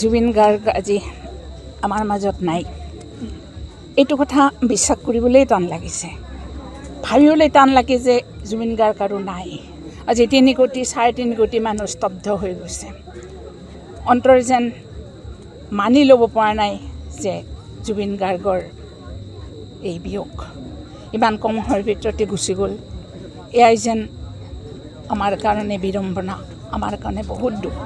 জুবিন গাৰ্গ আজি আমাৰ মাজত নাই, এইটো কথা বিশ্বাস কৰিবলৈ টান লাগিছে, ভাবিবলৈ টান লাগে যে জুবিন গাৰ্গ আৰু নাই। আজি 3 কোটি 3.5 কোটি মানুহ স্তব্ধ হৈ গৈছে। অন্তৰে যেন মানি ল'ব পৰা নাই যে জুবিন গাৰ্গৰ এই বিয়োগ ইমান কম সময়ৰ ভিতৰতে গুচি গ'ল। এয়াই যেন আমাৰ কাৰণে বিড়ম্বনা, আমাৰ কাৰণে বহুত দুখ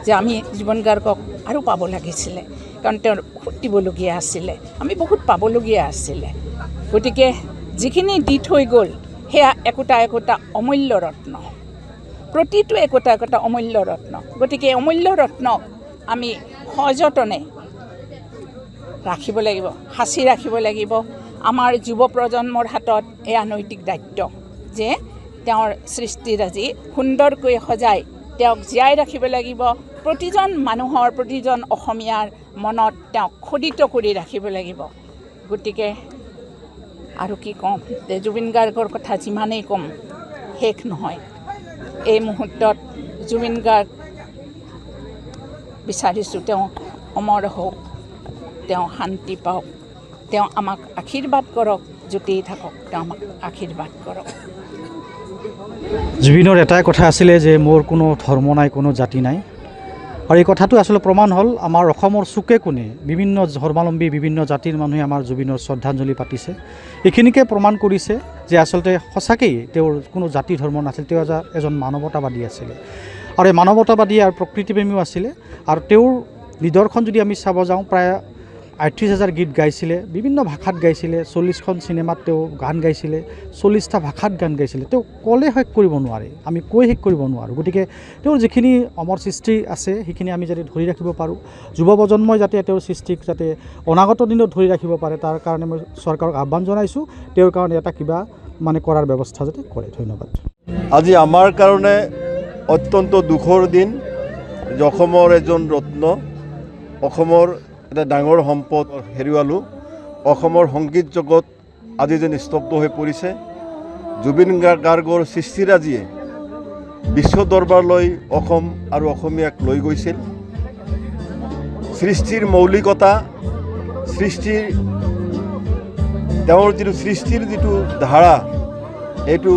যে আমি জুবিন গাৰ্গক আৰু পাব লাগিছিলে, কাৰণ তেওঁৰ বহুত দিবলগীয়া আছিলে, আমি বহুত পাবলগীয়া আছিলে। গতিকে যিখিনি দি থৈ গ'ল সেয়া একোটা একোটা অমূল্য ৰত্ন, প্ৰতিটো একোটা একোটা অমূল্য ৰত্ন। গতিকে অমূল্য ৰত্নক আমি সযতনে ৰাখিব লাগিব, সাঁচি ৰাখিব লাগিব। আমাৰ যুৱ প্ৰজন্মৰ হাতত এয়া নৈতিক দায়িত্ব যে তেওঁৰ সৃষ্টিৰাজি সুন্দৰকৈ সজাই তেওঁক জীয়াই ৰাখিব লাগিব। প্ৰতিজন মানুহৰ, প্ৰতিজন অসমীয়াৰ মনত তেওঁক খোদিত কৰি ৰাখিব লাগিব। গতিকে আৰু কি ক'ম, যে জুবিন গাৰ্গৰ কথা যিমানেই ক'ম শেষ নহয়। এই মুহূৰ্তত জুবিন গাৰ্গ বিচাৰিছোঁ তেওঁ অমৰ হওক, তেওঁ শান্তি পাওক, তেওঁ আমাক আশীৰ্বাদ কৰক, য'তেই থাকক তেওঁ আমাক আশীৰ্বাদ কৰক। জুবিনৰ এটাই কথা আছিলে যে মোৰ কোনো ধৰ্ম নাই, কোনো জাতি নাই। আৰু এই কথাটো আচলতে প্ৰমাণ হ'ল আমাৰ অসমৰ চুকে কোণে বিভিন্ন ধৰ্মাৱলম্বী, বিভিন্ন জাতিৰ মানুহে আমাৰ জুবিনৰ শ্ৰদ্ধাঞ্জলি পাতিছে। এইখিনিকে প্ৰমাণ কৰিছে যে আচলতে সঁচাকেই তেওঁৰ কোনো জাতি ধৰ্ম নাছিল, তেওঁ এজন মানৱতাবাদী আছিলে, আৰু এই মানৱতাবাদী আৰু প্ৰকৃতিপ্ৰেমীও আছিলে। আৰু তেওঁৰ নিদৰ্শন যদি আমি চাব যাওঁ, প্ৰায় 38,000 গীত গাইছিলে, বিভিন্ন ভাষাত গাইছিলে, 40খন চিনেমাত তেওঁ গান গাইছিলে, 40টা ভাষাত গান গাইছিলে। তেওঁ ক'লে শেষ কৰিব নোৱাৰে, আমি কৈ শেষ কৰিব নোৱাৰোঁ। গতিকে তেওঁৰ যিখিনি অমৰ সৃষ্টি আছে সেইখিনি আমি যাতে ধৰি ৰাখিব পাৰোঁ, যুৱ প্ৰজন্মই যাতে তেওঁৰ সৃষ্টিক যাতে অনাগত দিনত ধৰি ৰাখিব পাৰে, তাৰ কাৰণে মই চৰকাৰক আহ্বান জনাইছোঁ, তেওঁৰ কাৰণে এটা কিবা কৰাৰ ব্যৱস্থা যাতে কৰে। ধন্যবাদ। আজি আমাৰ কাৰণে অত্যন্ত দুখৰ দিন যে অসমৰ এজন ৰত্ন, অসমৰ এটা ডাঙৰ সম্পদ হেৰুৱালোঁ। অসমৰ সংগীত জগত আজি যেন স্তব্ধ হৈ পৰিছে। জুবিন গাৰ্গৰ সৃষ্টিৰাজিয়ে বিশ্ব দৰবাৰলৈ অসম আৰু অসমীয়াক লৈ গৈছিল। সৃষ্টিৰ মৌলিকতা, তেওঁৰ যিটো সৃষ্টিৰ যিটো ধাৰা, এইটো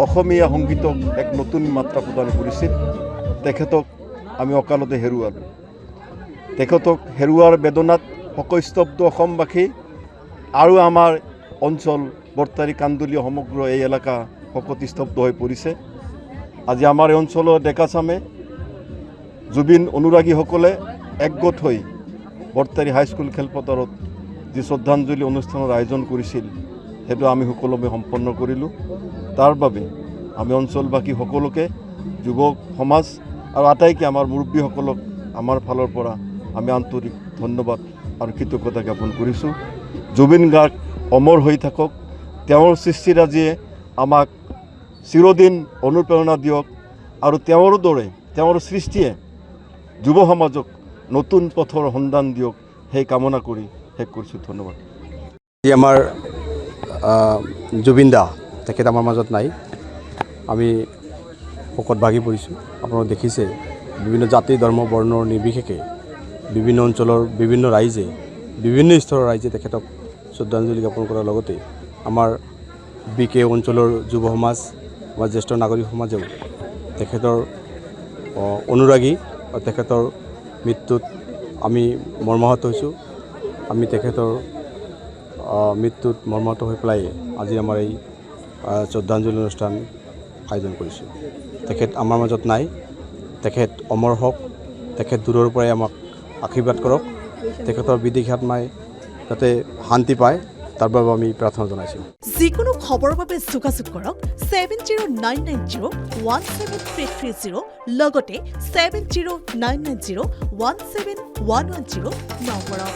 অসমীয়া সংগীতক এক নতুন মাত্ৰা প্ৰদান কৰিছিল। তেখেতক আমি অকালতে হেৰুৱালোঁ। তেখেতক হেৰুৱাৰ বেদনাত শোকস্তব্ধ অসমবাসী আৰু আমাৰ অঞ্চল বৰতাৰী, কান্দুলী, সমগ্ৰ এই এলেকা শোকস্তব্ধ হৈ পৰিছে। আজি আমাৰ এই অঞ্চলৰ ডেকাচামে, জুবিন অনুৰাগীসকলে একগোট হৈ বৰতাৰী হাইস্কুল খেলপথাৰত যি শ্ৰদ্ধাঞ্জলি অনুষ্ঠানৰ আয়োজন কৰিছিল, সেইটো আমি সকলোৱে সম্পন্ন কৰিলোঁ। তাৰ বাবে আমি অঞ্চলবাসী সকলোকে, যুৱক সমাজ আৰু আটাইকে আমাৰ মুৰব্বীসকলক আমাৰ ফালৰ পৰা আমি আন্তৰিক ধন্যবাদ আৰু কৃতজ্ঞতা জ্ঞাপন কৰিছোঁ। জুবিন গাৰ্গ অমৰ হৈ থাকক, তেওঁৰ সৃষ্টিৰাজিয়ে আমাক চিৰদিন অনুপ্ৰেৰণা দিয়ক, আৰু তেওঁৰ দৰে তেওঁৰ সৃষ্টিয়ে যুৱ সমাজক নতুন পথৰ সন্ধান দিয়ক, সেই কামনা কৰি শেষ কৰিছোঁ। ধন্যবাদ। আমাৰ জুবিন দা তেখেত আমাৰ মাজত নাই, আমি শোকত ভাগি পৰিছোঁ। আপোনালোকে দেখিছে বিভিন্ন জাতি, ধৰ্ম, বৰ্ণৰ নিৰ্বিশেষে বিভিন্ন অঞ্চলৰ বিভিন্ন ৰাইজে, বিভিন্ন স্তৰৰ ৰাইজে তেখেতক শ্ৰদ্ধাঞ্জলি জ্ঞাপন কৰাৰ লগতে আমাৰ BK অঞ্চলৰ যুৱ সমাজ, আমাৰ জ্যেষ্ঠ নাগৰিক সমাজেও তেখেতৰ অনুৰাগী আৰু তেখেতৰ মৃত্যুত আমি মৰ্মাহত হৈছোঁ। আমি তেখেতৰ মৃত্যুত মৰ্মাহত হৈ পেলাই আজি আমাৰ এই শ্ৰদ্ধাঞ্জলি অনুষ্ঠান আয়োজন কৰিছোঁ। তেখেত আমাৰ মাজত নাই, তেখেত অমৰ হওক, তেখেত দূৰৰ পৰাই আমাক আশীৰ্বাদ কৰক, তেখেতৰ বিদেশী আত্মাই যাতে শান্তি পায়, তাৰ বাবে আমি প্ৰাৰ্থনা জনাইছোঁ। যিকোনো খবৰৰ বাবে যোগাযোগ কৰক 7099017330 লগতে 7099017110 নম্বৰত।